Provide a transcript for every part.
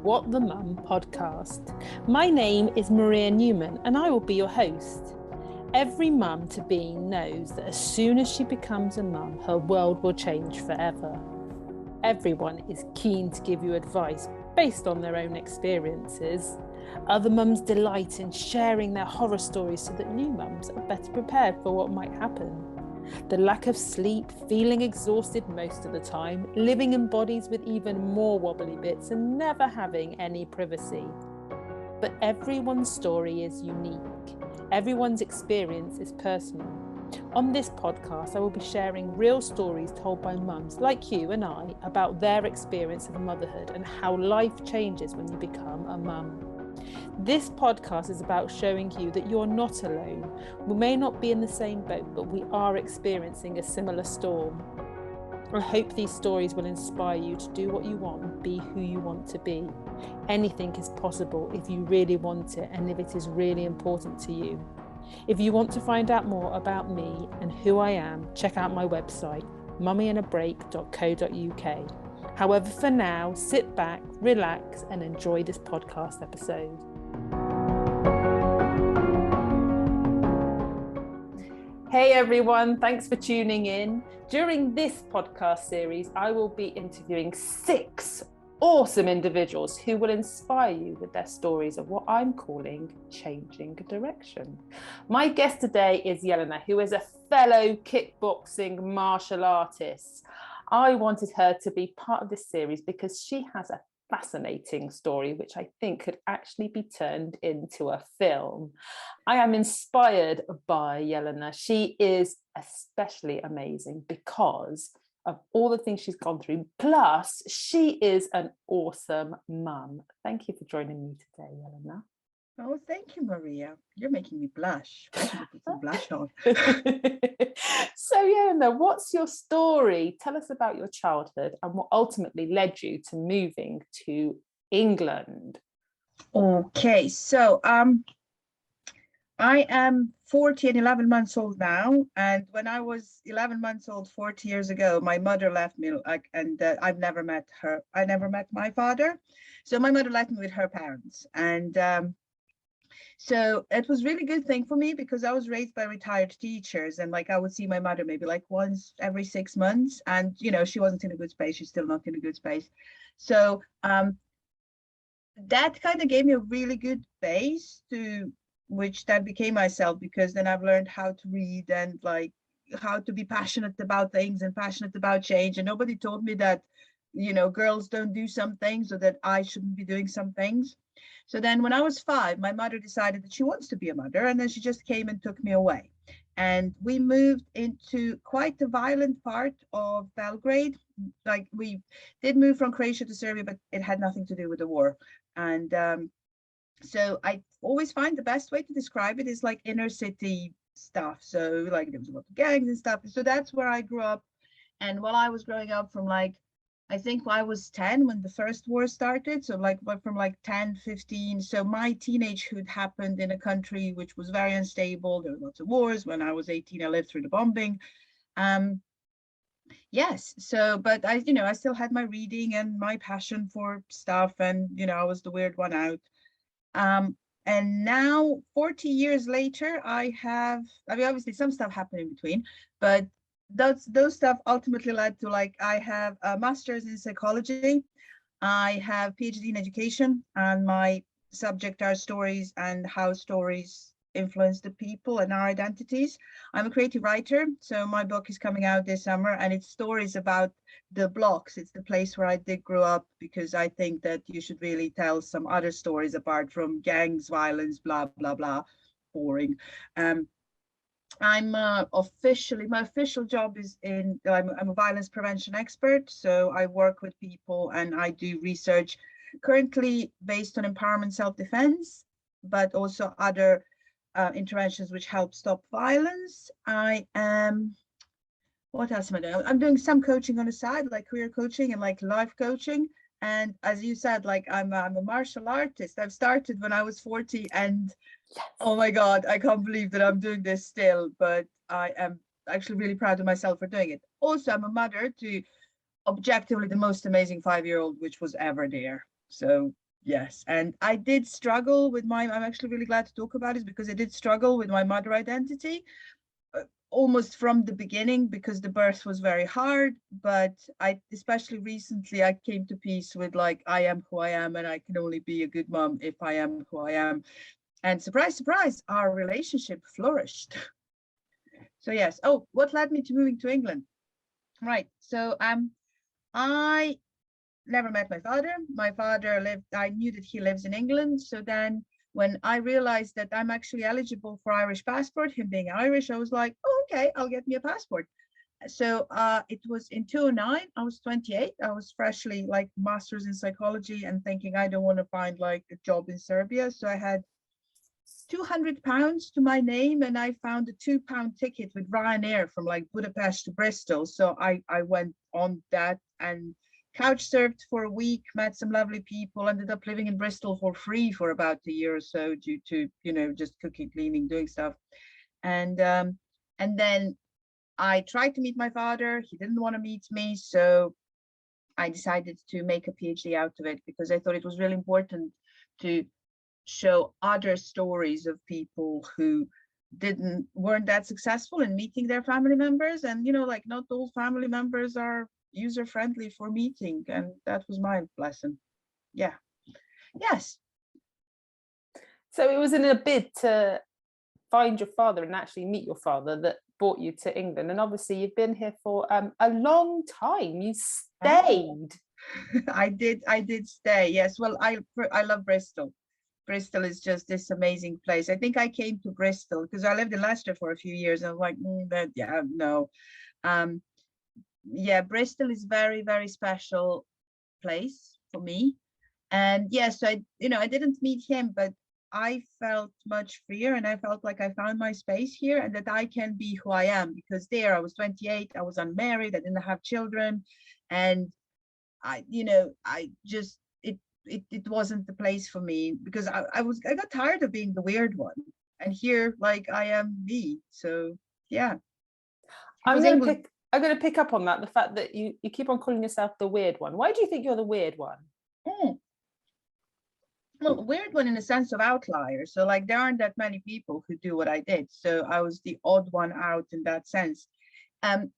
What the Mum podcast. My name is Maria Newman and I will be your host. Every mum to be knows that as soon as she becomes a mum, her world will change forever. Everyone is keen to give you advice based on their own experiences. Other mums delight in sharing their horror stories so that new mums are better prepared for what might happen. The lack of sleep, feeling exhausted most of the time, living in bodies with even more wobbly bits and never having any privacy. But everyone's story is unique. Everyone's experience is personal. On this podcast, I will be sharing real stories told by mums like you and I about their experience of motherhood and how life changes when you become a mum. This podcast is about showing you that you're not alone. We may not be in the same boat, but we are experiencing a similar storm. I hope these stories will inspire you to do what you want, be who you want to be. Anything is possible if you really want it and if it is really important to you. If you want to find out more about me and who I am, check out my website, mummyinabreak.co.uk. However, for now, sit back, relax, and enjoy this podcast episode. Hey everyone, thanks for tuning in. During this podcast series, I will be interviewing 6 awesome individuals who will inspire you with their stories of what I'm calling changing direction. My guest today is Jelena, who is a fellow kickboxing martial artist. I wanted her to be part of this series because she has a fascinating story which I think could actually be turned into a film. I am inspired by Jelena. She is especially amazing because of all the things she's gone through, plus she is an awesome mum. Thank you for joining me today, Jelena. Oh, thank you, Maria. You're making me blush. I should put some blush on. So, Jelena, what's your story? Tell us about your childhood and what ultimately led you to moving to England. Okay, so I am 40 and 11 months old now. And when I was 11 months old, 40 years ago, my mother left me, and I've never met her. I never met my father. So my mother left me with her parents. And so it was really good thing for me because I was raised by retired teachers, and like I would see my mother maybe like once every 6 months, and you know, she wasn't in a good space. She's still not in a good space. So that kind of gave me a really good base to which then became myself, because then I've learned how to read and like how to be passionate about things and passionate about change. And nobody told me that, you know, girls don't do some things or that I shouldn't be doing some things. So then when I was 5, my mother decided that she wants to be a mother, and then she just came and took me away. And we moved into quite a violent part of Belgrade. Like we did move from Croatia to Serbia, but it had nothing to do with the war. And so I always find the best way to describe it is like inner city stuff. So like there was a lot of gangs and stuff. So that's where I grew up. And while I was growing up from like, I think I was 10 when the first war started. So like from like 10, 15. So my teenagehood happened in a country which was very unstable. There were lots of wars. When I was 18, I lived through the bombing. Yes. So, but I, you know, I still had my reading and my passion for stuff. And, you know, I was the weird one out. And now 40 years later, I mean, obviously some stuff happened in between, but those stuff ultimately led to like, I have a master's in psychology. I have PhD in education, and my subject are stories and how stories influence the people and our identities. I'm a creative writer, so my book is coming out this summer, and it's stories about the blocks. It's the place where I did grow up, because I think that you should really tell some other stories apart from gangs, violence, blah, blah, blah, boring. I'm my official job is I'm a violence prevention expert. So I work with people and I do research currently based on empowerment, self-defense, but also other interventions which help stop violence. What else am I doing? I'm doing some coaching on the side, like career coaching and like life coaching. And as you said, like I'm a martial artist. I've started when I was 40, and oh my God, I can't believe that I'm doing this still, but I am actually really proud of myself for doing it. Also, I'm a mother to objectively the most amazing 5-year-old which was ever there. So Yes, and I did struggle with my, I'm actually really glad to talk about it because I did struggle with my mother identity almost from the beginning because the birth was very hard. But I, especially recently, I came to peace with like, I am who I am and I can only be a good mom if I am who I am. And surprise, surprise, our relationship flourished. So yes. Oh, what led me to moving to England? Right. So I never met my father. My father lived, I knew that he lives in England. So then when I realized that I'm actually eligible for Irish passport, him being Irish, I was like, oh, okay, I'll get me a passport. So it was in 2009, I was 28. I was freshly like master's in psychology and thinking I don't want to find like a job in Serbia. So I had £200 to my name and I found a £2 ticket with Ryanair from like Budapest to Bristol. So I went on that and couch surfed for a week, met some lovely people, ended up living in Bristol for free for about a year or so due to, you know, just cooking, cleaning, doing stuff. And then I tried to meet my father. He didn't want to meet me. So I decided to make a PhD out of it because I thought it was really important to show other stories of people who weren't that successful in meeting their family members. And, you know, like not all family members are user friendly for meeting. And that was my lesson. Yeah. Yes. So it was in a bid to find your father and actually meet your father that brought you to England. And obviously you've been here for a long time. You stayed. I did stay. Yes. Well, I love Bristol. Bristol is just this amazing place. I think I came to Bristol because I lived in Leicester for a few years. And I was like, yeah, no. Yeah, Bristol is very, very special place for me. And yes, I didn't meet him, but I felt much freer and I felt like I found my space here and that I can be who I am because there I was 28, I was unmarried, I didn't have children. And I just, it wasn't the place for me because I got tired of being the weird one. And here, like I am me. So yeah. I'm going to pick up on that, the fact that you keep on calling yourself the weird one. Why do you think you're the weird one? Well, weird one in the sense of outlier. So like there aren't that many people who do what I did. So I was the odd one out in that sense. And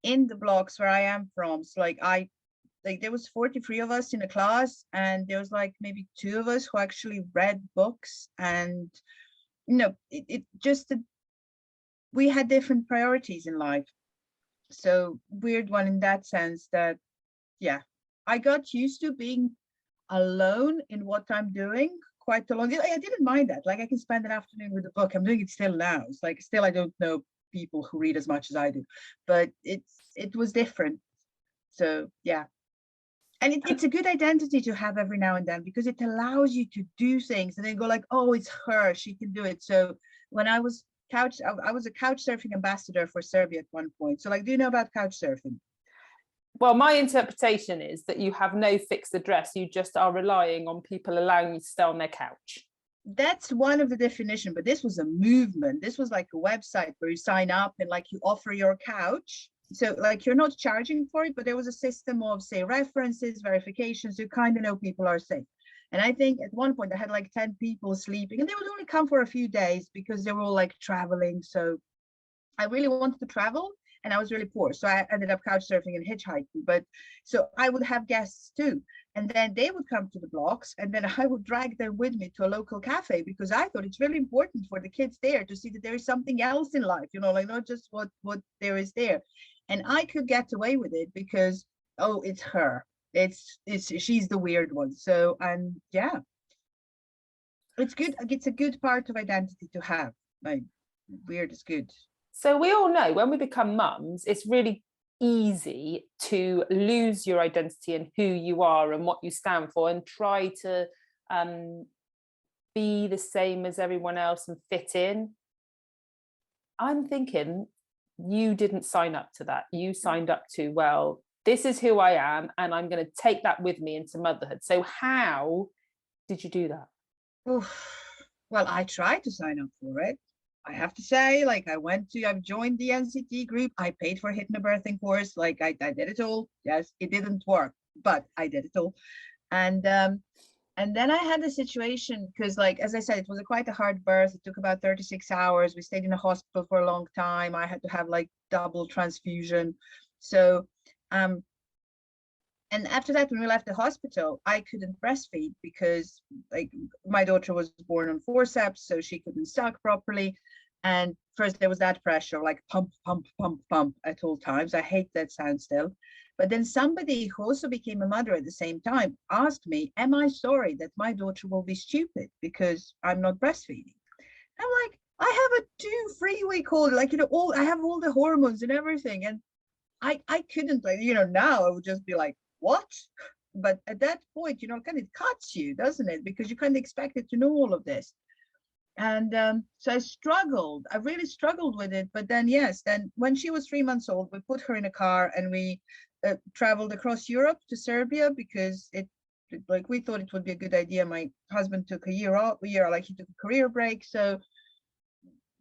in the blocks where I am from, so like there was 43 of us in a class and there was like maybe 2 of us who actually read books. And it just we had different priorities in life. So weird one in that sense that, yeah, I got used to being alone in what I'm doing quite a long. I didn't mind that. Like I can spend an afternoon with a book. I'm doing it still now. It's like still I don't know people who read as much as I do, but it was different. So yeah. And it's a good identity to have every now and then because it allows you to do things and then go like, oh, it's her, she can do it. So when I was I was a couch surfing ambassador for Serbia at one point. So like, do you know about couch surfing? Well, my interpretation is that you have no fixed address. You just are relying on people allowing you to stay on their couch. That's one of the definition, but this was a movement. This was like a website where you sign up and like you offer your couch. So like you're not charging for it, but there was a system of say references, verifications, you kind of know people are safe. And I think at one point I had like 10 people sleeping and they would only come for a few days because they were all like traveling. So I really wanted to travel and I was really poor. So I ended up couch surfing and hitchhiking. But so I would have guests too. And then they would come to the blocks and then I would drag them with me to a local cafe because I thought it's really important for the kids there to see that there is something else in life, like not just what there is there. And I could get away with it because, oh, it's her. She's the weird one. So, and yeah, it's good. It's a good part of identity to have. Like weird is good. So we all know when we become mums, it's really easy to lose your identity and who you are and what you stand for and try to be the same as everyone else and fit in. I'm thinking you didn't sign up to that. You signed up to, well, this is who I am and I'm going to take that with me into motherhood. So how did you do that? Well, I tried to sign up for it. I have to say, like I've joined the NCT group. I paid for hypnobirthing course. Like I did it all. Yes, it didn't work, but I did it all. And And then I had a situation because, like, as I said, it was quite a hard birth. It took about 36 hours. We stayed in a hospital for a long time. I had to have like double transfusion. So, um, and after that, when we left the hospital, I couldn't breastfeed because, like, my daughter was born on forceps, so she couldn't suck properly. And first there was that pressure, like pump, pump, pump, pump at all times. I hate that sound still. But then somebody who also became a mother at the same time asked me, am I sorry that my daughter will be stupid because I'm not breastfeeding? I'm like, I have a 2 3 week old, like, all I have all the hormones and everything. And I couldn't, like, now I would just be like, what? But at that point, kind of cuts you, doesn't it? Because you kind of expect it to know all of this. And so I really struggled with it. But then, yes, then when she was 3 months old, we put her in a car and we traveled across Europe to Serbia because like, we thought it would be a good idea. My husband took a year off, like, he took a career break. So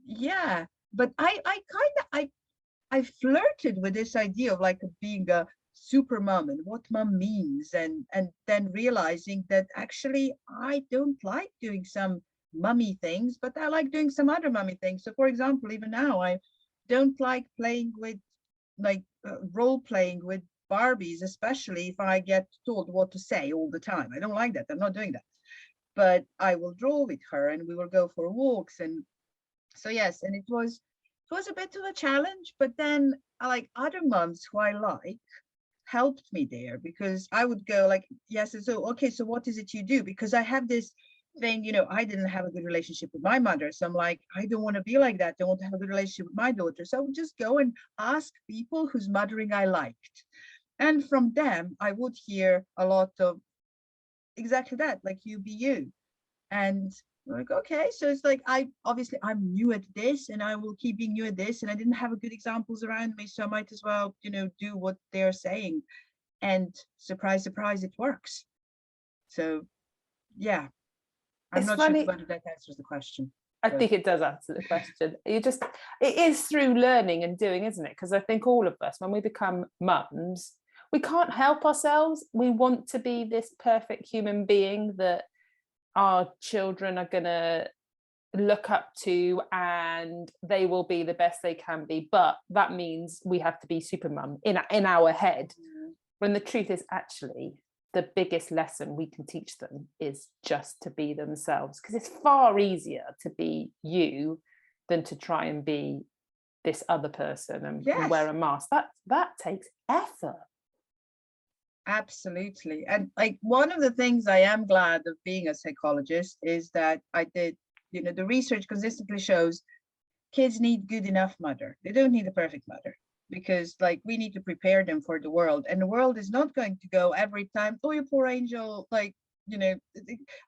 yeah, but I flirted with this idea of like being a super mom and what mom means, and then realizing that actually I don't like doing some mummy things, but I like doing some other mummy things. So for example, even now I don't like playing with, like, role playing with Barbies, especially if I get told what to say all the time. I don't like that. I'm not doing that. But I will draw with her and we will go for walks. And so yes, and it was a bit of a challenge, but then like other moms who I like helped me there, because I would go like, yes, so okay, so what is it you do? Because I have this thing, I didn't have a good relationship with my mother, so I'm like, I don't want to be like that. I want to have a good relationship with my daughter. So I would just go and ask people whose mothering I liked, and from them I would hear a lot of exactly that, like, you be you. And like, okay, so it's like, I'm new at this and I will keep being new at this, and I didn't have a good examples around me, so I might as well, do what they're saying. And surprise, surprise, it works. So yeah, I'm It's not sure funny. whether that answers the question. I So think it does answer the question. It is through learning and doing, isn't it? Because I think all of us, when we become mums, we can't help ourselves. We want to be this perfect human being that our children are going to look up to, and they will be the best they can be. But that means we have to be super mum in our head. When the truth is, actually, the biggest lesson we can teach them is just to be themselves, because it's far easier to be you than to try and be this other person and yes, wear a mask. That takes effort. absolutely. And like, one of the things I am glad of being a psychologist is that I did, the research consistently shows kids need good enough mother. They don't need a perfect mother, because like, we need to prepare them for the world, and the world is not going to go every time, oh, you poor angel. Like,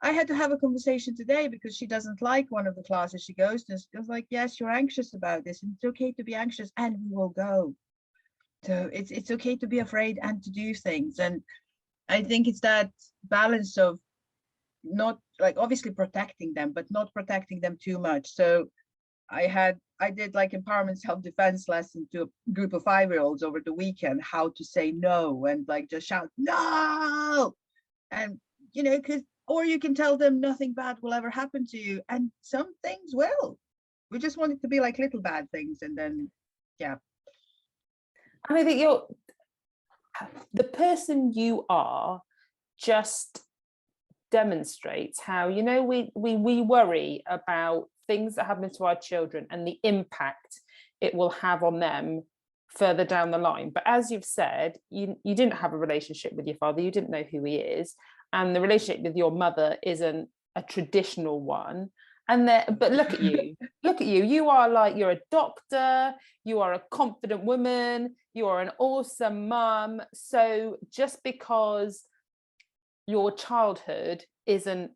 I had to have a conversation today because she doesn't like one of the classes she goes to. She was like, yes, you're anxious about this, and it's okay to be anxious, and we will go. So it's okay to be afraid and to do things. And I think it's that balance of not, like, obviously protecting them, but not protecting them too much. So I did like empowerment self-defense lesson to a group of 5-year-olds over the weekend, how to say no, and like just shout no. And because, or you can tell them nothing bad will ever happen to you, and some things will. We just want it to be like little bad things, and then yeah. And I think the person you are just demonstrates how, we worry about things that happen to our children and the impact it will have on them further down the line. But as you've said, you didn't have a relationship with your father, you didn't know who he is, and the relationship with your mother isn't a traditional one. But look at you, you are like, you're a doctor, you are a confident woman, you are an awesome mum. So just because your childhood isn't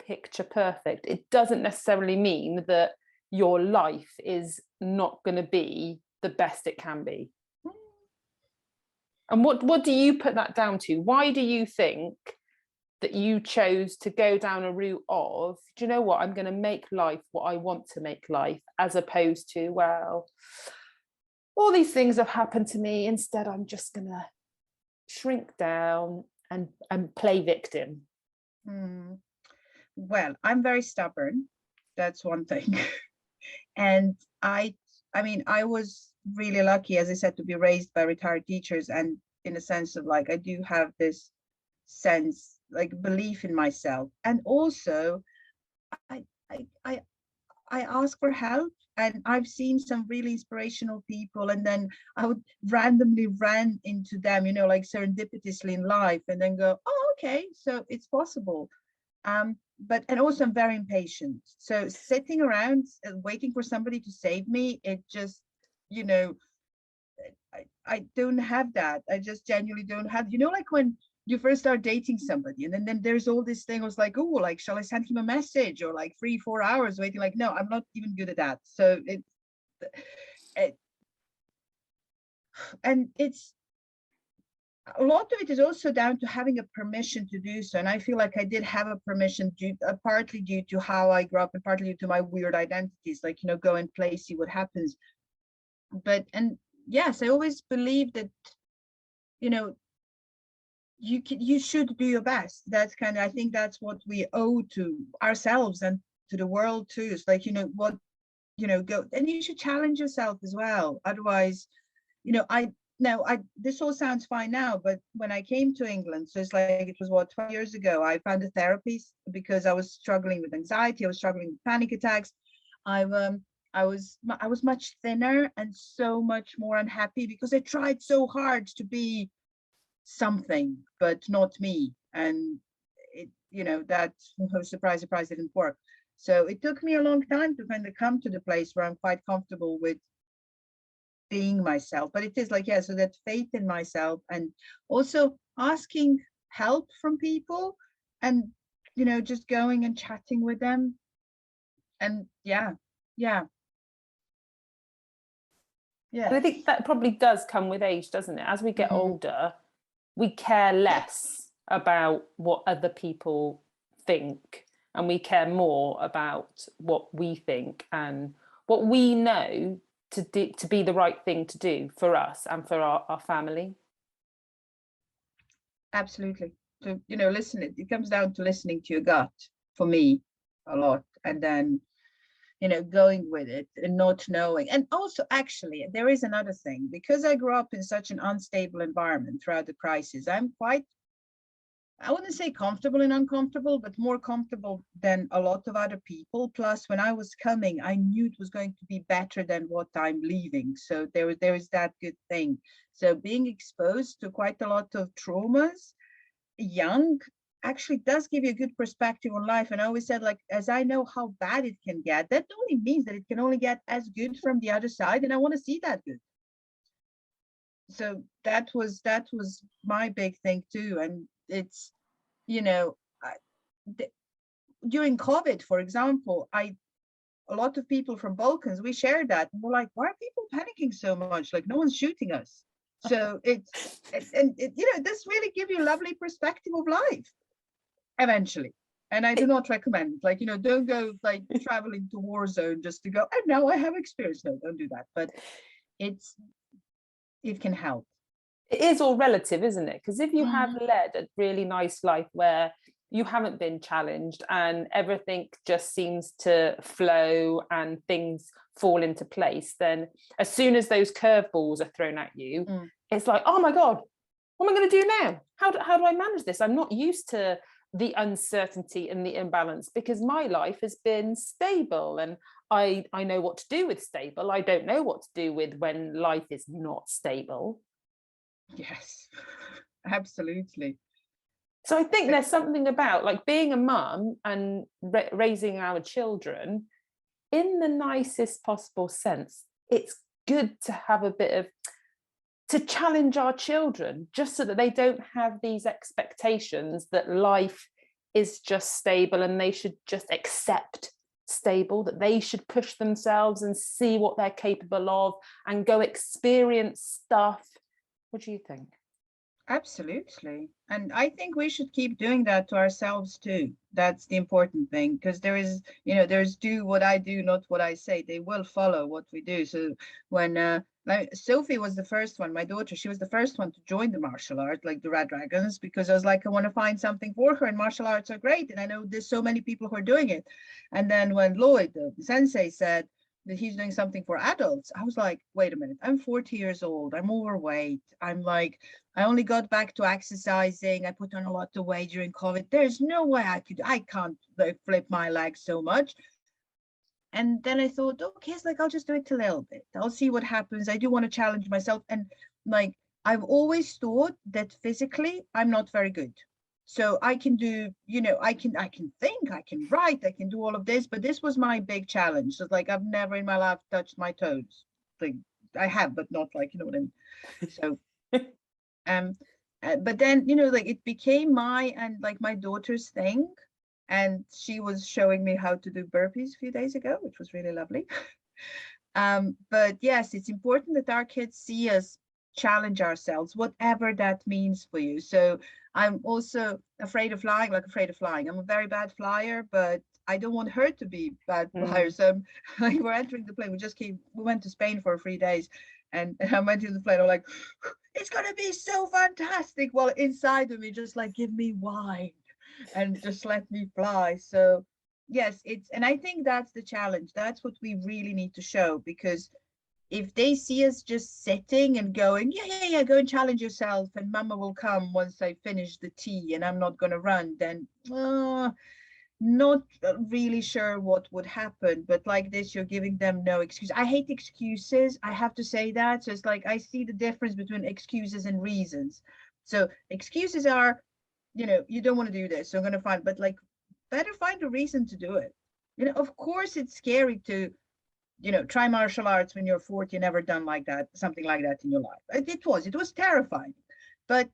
picture perfect, it doesn't necessarily mean that your life is not going to be the best it can be. And what do you put that down to? Why do you think that you chose to go down a route of, do you know what, I'm going to make life what I want to make life, as opposed to, well, all these things have happened to me, instead I'm just going to shrink down and play victim? Mm. Well, I'm very stubborn. That's one thing. And I mean, I was really lucky, as I said, to be raised by retired teachers. And in a sense of like, I do have this sense, like belief in myself. And also, I, I, I, I ask for help. And I've seen some really inspirational people, and then I would randomly run into them, like serendipitously in life, and then go, oh, okay, so it's possible. But and also I'm very impatient. So sitting around waiting for somebody to save me, it just, you know, I don't have that. I just genuinely don't have, like when you first start dating somebody, and then there's all this thing. I was like, oh, like, shall I send him a message, or like 3-4 hours waiting? Like, no, I'm not even good at that. So it and it's a lot of it is also down to having a permission to do so. And I feel like I did have a permission partly due to how I grew up, and partly due to my weird identities, like, go and play, see what happens. But, and yes, I always believe that, you should do your best. That's kind of, I think that's what we owe to ourselves and to the world too. It's like, what, go, and you should challenge yourself as well. Otherwise, this all sounds fine now, but when I came to England, so it's like, it was what, 20 years ago, I found a therapist because I was struggling with anxiety, I was struggling with panic attacks. I was much thinner and so much more unhappy because I tried so hard to be something, but not me. And it, that, surprise, surprise, didn't work. So it took me a long time to kind of come to the place where I'm quite comfortable with being myself. But it is like, yeah, so that faith in myself, and also asking help from people, and just going and chatting with them. And yeah. And I think that probably does come with age, doesn't it? As we get older, we care less about what other people think, and we care more about what we think and what we know to be the right thing to do for us and for our family. Absolutely. So, listen, it comes down to listening to your gut for me a lot, and then going with it and not knowing. And also, actually, there is another thing, because I grew up in such an unstable environment throughout the crisis. I'm quite, I wouldn't say comfortable and uncomfortable, but more comfortable than a lot of other people. Plus, when I was coming, I knew it was going to be better than what I'm leaving. So there is that good thing. So being exposed to quite a lot of traumas young actually does give you a good perspective on life. And I always said, like, as I know how bad it can get, that only means that it can only get as good from the other side, and I want to see that good. So that was my big thing too. And it's, during COVID, for example, a lot of people from Balkans, we shared that, and we're like, why are people panicking so much? Like, no one's shooting us. So it's, and it, this really give you a lovely perspective of life eventually. And I do not recommend, like, don't go like traveling to war zone just to go, and now I have experience. No, don't do that. But it can help. It is all relative, isn't it? Because if you have led a really nice life where you haven't been challenged and everything just seems to flow and things fall into place, then as soon as those curveballs are thrown at you, it's like, oh my God, what am I going to do now? How do I manage this? I'm not used to the uncertainty and the imbalance, because my life has been stable and I know what to do with stable. I don't know what to do with when life is not stable. Yes, absolutely. So I think there's something about like being a mum and raising our children in the nicest possible sense. It's good to have a bit of, to challenge our children, just so that they don't have these expectations that life is just stable and they should just accept stable, that they should push themselves and see what they're capable of and go experience stuff. What do you think? Absolutely. And I think we should keep doing that to ourselves too. That's the important thing, because there is, there's do what I do, not what I say. They will follow what we do. So when like Sophie was the first one, my daughter, she was the first one to join the martial art, like the Red Dragons, because I was like, I want to find something for her, and martial arts are great. And I know there's so many people who are doing it. And then when Lloyd, the sensei, said that he's doing something for adults, I was like, wait a minute, I'm 40 years old, I'm overweight, I'm like, I only got back to exercising. I put on a lot of weight during COVID. There's no way I can't like flip my legs so much. And then I thought, okay, it's like, I'll just do it a little bit. I'll see what happens. I do want to challenge myself. And like, I've always thought that physically I'm not very good. So I can do, I can think, I can write, I can do all of this, but this was my big challenge. So it's like, I've never in my life touched my toes. Like I have, but not like, you know what I mean? So um but then like it became my and like my daughter's thing, and she was showing me how to do burpees a few days ago, which was really lovely. But yes, it's important that our kids see us challenge ourselves, whatever that means for you. So I'm also afraid of flying, like afraid of flying. I'm a very bad flyer, but I don't want her to be bad flyer. So like we're entering the plane. We went to Spain for 3 days, and I went to the plane. I'm like, it's gonna be so fantastic. Well, inside of me, just like give me wine and just let me fly. So yes, and I think that's the challenge. That's what we really need to show, because if they see us just sitting and going, yeah, yeah, yeah, go and challenge yourself, and mama will come once I finish the tea and I'm not going to run, then not really sure what would happen. But like this, you're giving them no excuse. I hate excuses, I have to say that. So it's like I see the difference between excuses and reasons. So excuses are, you don't want to do this, so I'm going to find, but like better find a reason to do it. Of course it's scary to try martial arts when you're 40, never done like that, something like that in your life. It was terrifying. But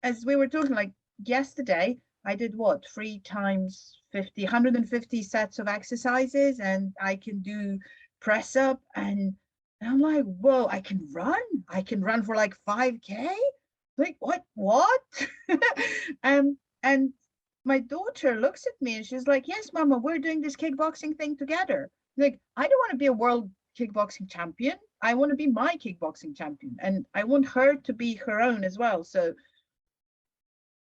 as we were talking, like yesterday, I did what, 3 times 50, 150 sets of exercises, and I can do press up, and I'm like, whoa, I can run for like 5K. Like what? And my daughter looks at me and she's like, yes, mama, we're doing this kickboxing thing together. Like, I don't want to be a world kickboxing champion. I want to be my kickboxing champion, and I want her to be her own as well. So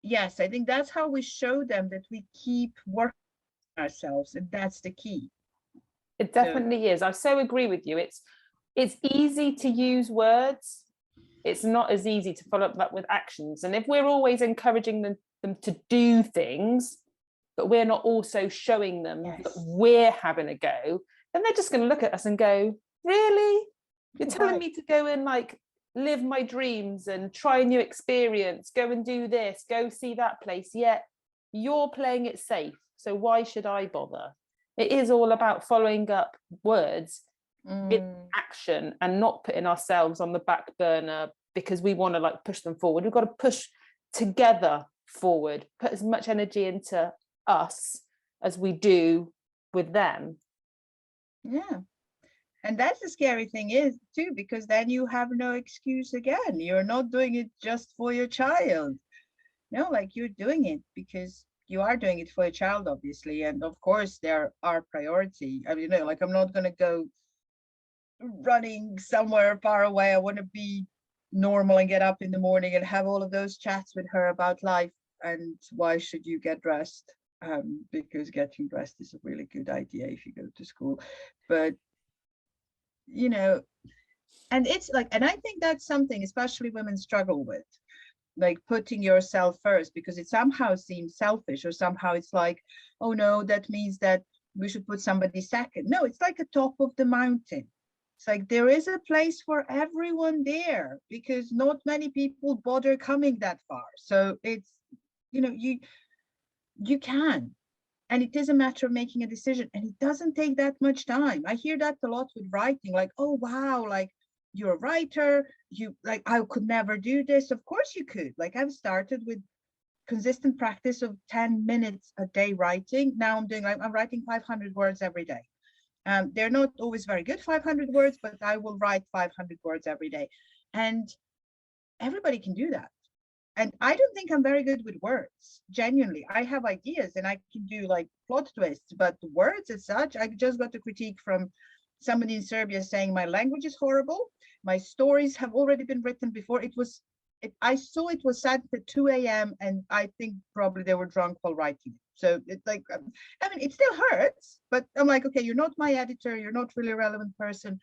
yes, I think that's how we show them that we keep working ourselves, and that's the key. It So definitely is. I so agree with you. It's easy to use words. It's not as easy to follow up that with actions. And if we're always encouraging them to do things, but we're not also showing them that we're having a go, then they're just going to look at us and go, really? You're telling me to go and like live my dreams and try a new experience, go and do this, go see that place, yet you're playing it safe. So why should I bother? It is all about following up words with action and not putting ourselves on the back burner because we want to like push them forward. We've got to push together forward, put as much energy into us as we do with them. Yeah. And that's the scary thing is too, because then you have no excuse again. You're not doing it just for your child. No, like you're doing it because you are doing it for your child, obviously. And of course, they're our priority. I mean, like I'm not going to go running somewhere far away. I want to be normal and get up in the morning and have all of those chats with her about life. And why should you get dressed? Because getting dressed is a really good idea if you go to school. But, and it's like, and I think that's something especially women struggle with, like putting yourself first, because it somehow seems selfish, or somehow it's like, oh no, that means that we should put somebody second. No, it's like a top of the mountain. It's like there is a place for everyone there, because not many people bother coming that far. So it's, you can, and it is a matter of making a decision, and it doesn't take that much time. I hear that a lot with writing, like, oh wow, like you're a writer, you like, I could never do this. Of course you could. Like I've started with consistent practice of 10 minutes a day writing. Now I'm writing 500 words every day. They're not always very good 500 words, but I will write 500 words every day, and everybody can do that. and I don't think I'm very good with words. Genuinely, I have ideas and I can do like plot twists, but words as such, I just got a critique from somebody in Serbia saying my language is horrible. My stories have already been written before. I saw it was set at 2 a.m. and I think probably they were drunk while writing it. So it's like, I mean, it still hurts, but I'm like, okay, you're not my editor. You're not really a relevant person.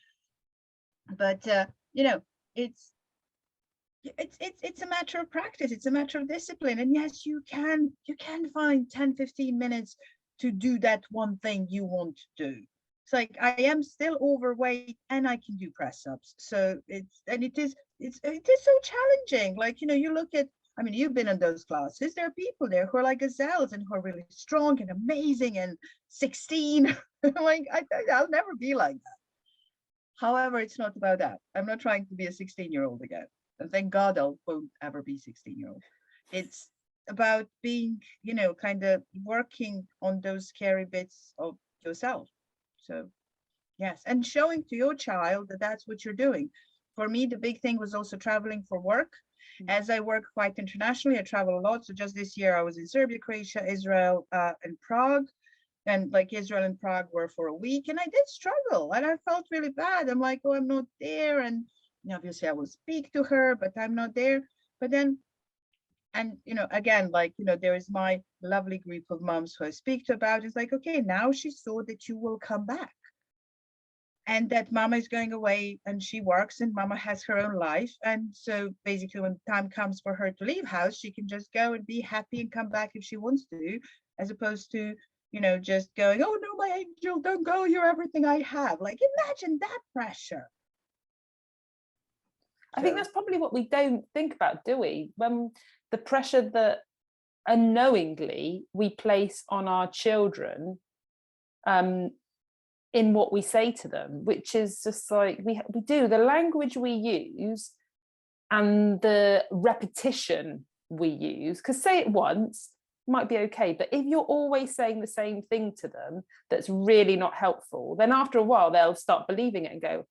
But, you know, it's a matter of practice. It's a matter of discipline. And yes, you can find 10-15 minutes to do that one thing you want to do. It's like I am still overweight and I can do press ups. So it is so challenging. Like, you know, you look at, I mean, you've been in those classes. There are people there who are like gazelles and who are really strong and amazing and 16. Like I'll never be like that. However, it's not about that. I'm not trying to be a 16-year-old again. And thank God I won't ever be 16-year-old. It's about being, you know, kind of working on those scary bits of yourself. So yes, and showing to your child that that's what you're doing. For me, the big thing was also traveling for work. As I work quite internationally, I travel a lot. So just this year I was in Serbia, Croatia, Israel, and Prague. And like Israel and Prague were for a week, and I did struggle and I felt really bad. I'm like, oh, I'm not there. And obviously I will speak to her, but I'm not there. But then, and you know, again, like, you know, there is my lovely group of moms who I speak to about, it's like, okay, now she saw that you will come back. And that mama is going away and she works and mama has her own life. And so basically when time comes for her to leave house, she can just go and be happy and come back if she wants to, as opposed to, you know, just going, oh no, my angel, don't go, you're everything I have. Like, imagine that pressure. I think that's probably what we don't think about, do we? When the pressure that unknowingly we place on our children in what we say to them, which is just like we do, the language we use and the repetition we use, because say it once might be okay, but if you're always saying the same thing to them that's really not helpful, then after a while they'll start believing it and go,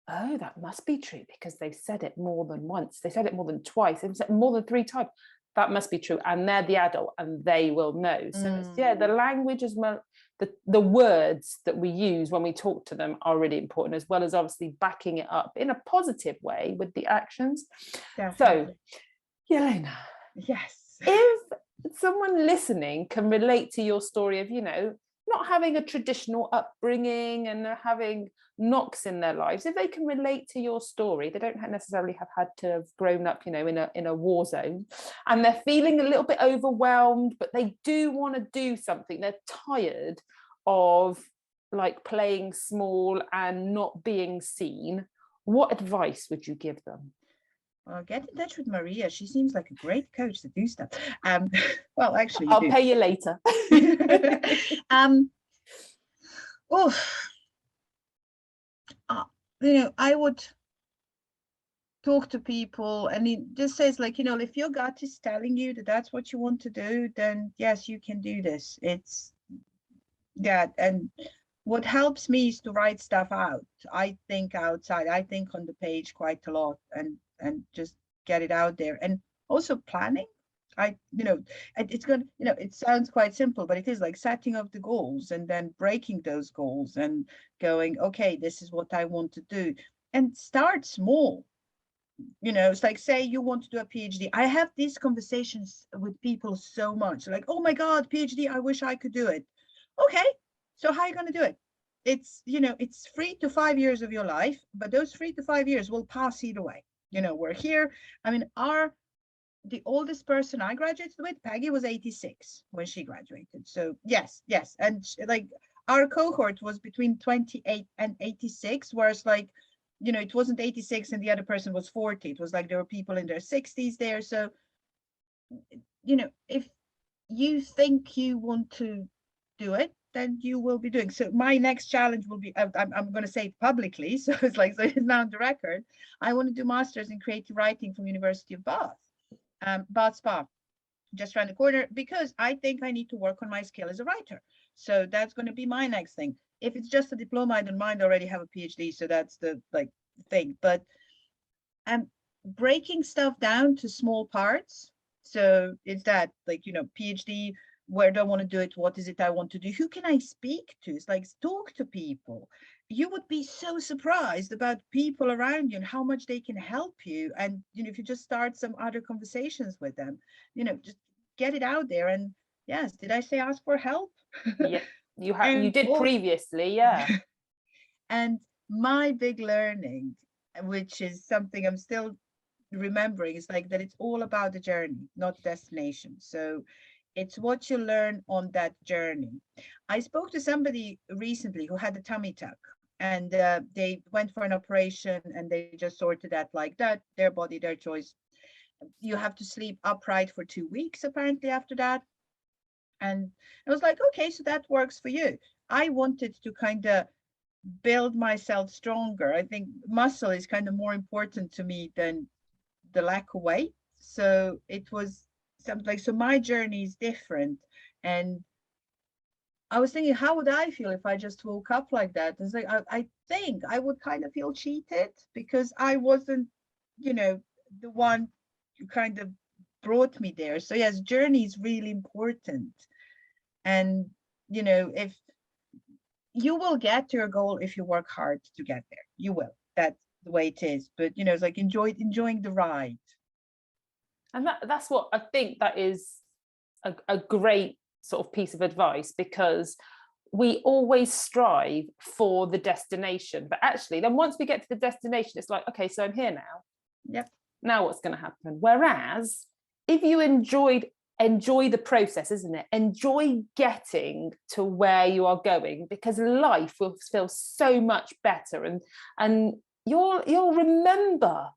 oh, that must be true because they've said it more than once, they said it more than twice, they've said it more than 3 times, that must be true, and they're the adult and they will know. So it's, yeah, the language as well, the words that we use when we talk to them are really important, as well as obviously backing it up in a positive way with the actions. Definitely. So Jelena, yes, if someone listening can relate to your story of, you know, not having a traditional upbringing and having knocks in their lives, if they can relate to your story, they don't necessarily have had to have grown up, you know, in a war zone, and they're feeling a little bit overwhelmed, but they do want to do something, they're tired of like playing small and not being seen, what advice would you give them? Well, get in touch with Maria. She seems like a great coach to do stuff. Well, actually, I'll pay you later. You know, I would talk to people, and it just says, like, you know, if your gut is telling you that that's what you want to do, then yes, you can do this. It's that, and what helps me is to write stuff out. I think outside, I think on the page quite a lot, and just get it out there. And also planning. You know, it's good, you know, it sounds quite simple, but it is like setting up the goals and then breaking those goals and going, okay, this is what I want to do, and start small. You know, it's like, say you want to do a PhD. I have these conversations with people so much, like, oh my God, PhD, I wish I could do it. Okay, so how are you going to do it? It's, you know, it's 3 to 5 years of your life, but those 3 to 5 years will pass either way. You know, we're here. I mean, the oldest person I graduated with, Peggy, was 86 when she graduated. So yes. And like our cohort was between 28 and 86, whereas like, you know, it wasn't 86 and the other person was 40. It was like there were people in their 60s there. So, you know, if you think you want to do it, then you will be doing. So my next challenge will be, I'm going to say it publicly. So it's like, so it's now on the record. I want to do masters in creative writing from University of Bath. Bath Spa, just around the corner, because I think I need to work on my skill as a writer. So that's going to be my next thing. If it's just a diploma, I don't mind. I already have a PhD, so that's the thing. But breaking stuff down to small parts So it's that, like, PhD, where do I want to do it? What is it I want to do? Who can I speak to? It's like, talk to people. You would be so surprised about people around you and how much they can help you. And, if you just start some other conversations with them, just get it out there. And yes, did I say ask for help? Yeah, you And did previously, yeah. And my big learning, which is something I'm still remembering, is like that it's all about the journey, not destination. So it's what you learn on that journey. I spoke to somebody recently who had a tummy tuck, and they went for an operation, and they just sorted that like that, their body, their choice. You have to sleep upright for 2 weeks apparently after that. And I was like, okay, so that works for you. I wanted to kind of build myself stronger. I think muscle is kind of more important to me than the lack of weight. So it was something like, so my journey is different. And I was thinking, how would I feel if I just woke up like that? It's like, I think I would kind of feel cheated because I wasn't, the one who kind of brought me there. So yes, journey is really important. And, if you will get to your goal if you work hard to get there, you will. That's the way it is. But, it's like enjoying the ride. And that's what I think, that is a great sort of piece of advice, because we always strive for the destination, but actually then once we get to the destination, it's like, okay, so I'm here now. Yep. Now what's going to happen? Whereas if you enjoy the process, isn't it? Enjoy getting to where you are going, because life will feel so much better, and you'll remember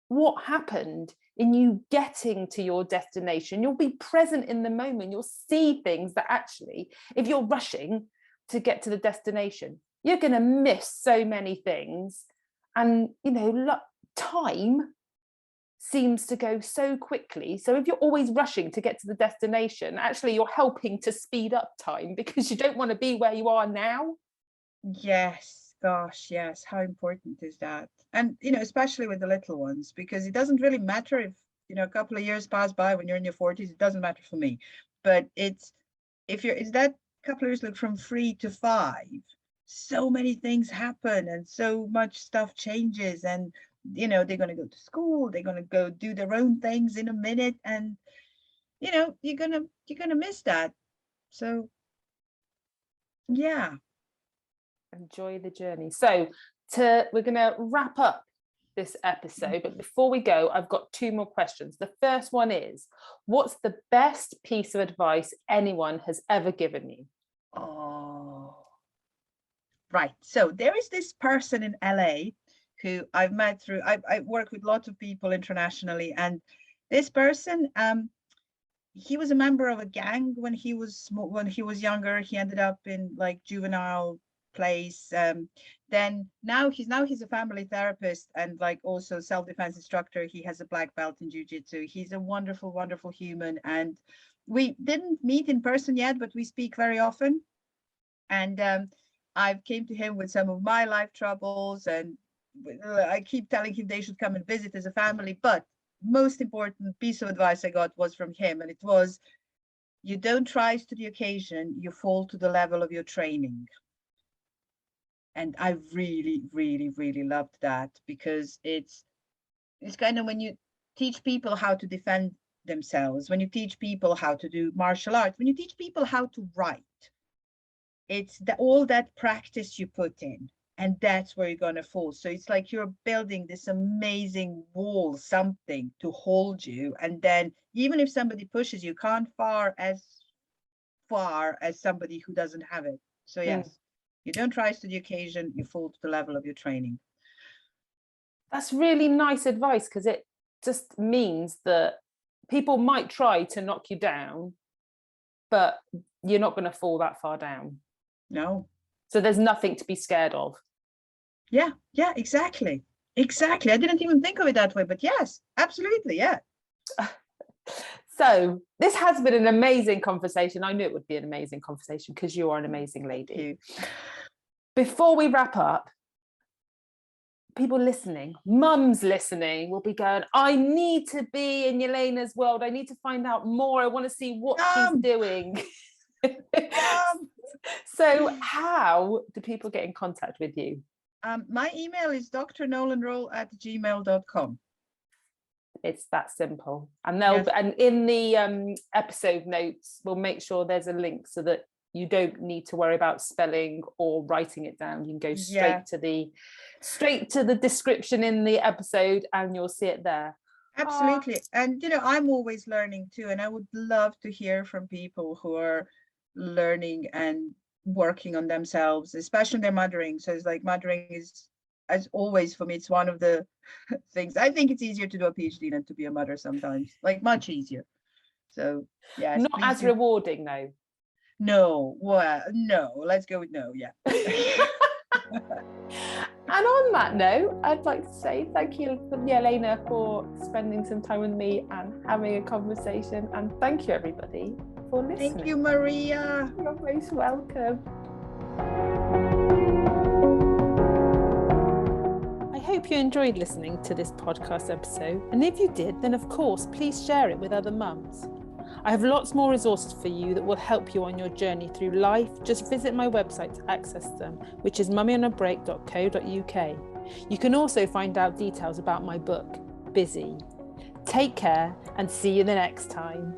what happened in you getting to your destination. You'll be present in the moment. You'll see things that actually, if you're rushing to get to the destination, you're going to miss so many things. And, time seems to go so quickly. So if you're always rushing to get to the destination, actually you're helping to speed up time, because you don't want to be where you are now. Yes, gosh, yes. How important is that? And, especially with the little ones, because it doesn't really matter if, a couple of years pass by when you're in your 40s, it doesn't matter for me. But it's that couple of years, like from 3 to 5, so many things happen and so much stuff changes. And, they're going to go to school, they're going to go do their own things in a minute. And, you're going to miss that. So, yeah. Enjoy the journey. So we're going to wrap up this episode, but before we go, I've got 2 more questions. The first one is, what's the best piece of advice anyone has ever given you? Oh, right. So there is this person in LA who I've met through, I work with lots of people internationally, and this person, he was a member of a gang when he was younger. He ended up in like juvenile place. Then now he's a family therapist and like also self-defense instructor. He has a black belt in jiu-jitsu. He's a wonderful, wonderful human. And we didn't meet in person yet, but we speak very often. And I've came to him with some of my life troubles, and I keep telling him they should come and visit as a family. But most important piece of advice I got was from him, and it was, you don't rise to the occasion, you fall to the level of your training. And I really, really, really loved that, because it's kind of when you teach people how to defend themselves, when you teach people how to do martial arts, when you teach people how to write, it's all that practice you put in, and that's where you're going to fall. So it's like you're building this amazing wall, something to hold you, and then even if somebody pushes you, can't far as somebody who doesn't have it. So yes, you don't rise to the occasion, you fall to the level of your training. That's really nice advice, because it just means that people might try to knock you down, but you're not going to fall that far down. No. So there's nothing to be scared of. Yeah, exactly. Exactly. I didn't even think of it that way, but yes, absolutely. Yeah. So this has been an amazing conversation. I knew it would be an amazing conversation because you are an amazing lady. Thank you. Before we wrap up, people listening, mums listening, will be going, I need to be in Jelena's world. I need to find out more. I want to see what she's doing. So how do people get in contact with you? My email is drnolanroll@gmail.com. It's that simple. And and in the episode notes, we'll make sure there's a link so that you don't need to worry about spelling or writing it down. You can go straight to the description in the episode and you'll see it there. Absolutely. And I'm always learning too, and I would love to hear from people who are learning and working on themselves, especially their mothering. So it's like mothering is, as always, for me, it's one of the things. I think it's easier to do a PhD than to be a mother sometimes, like much easier. So yes, not as rewarding though. No, well, no, let's go with no. Yeah. And on that note, I'd like to say thank you, Jelena, for spending some time with me and having a conversation. And thank you, everybody, for listening. Thank you, Maria. You're most welcome. I hope you enjoyed listening to this podcast episode. And if you did, then of course, please share it with other mums. I have lots more resources for you that will help you on your journey through life. Just visit my website to access them, which is mummyonabreak.co.uk. You can also find out details about my book, Busy. Take care and see you the next time.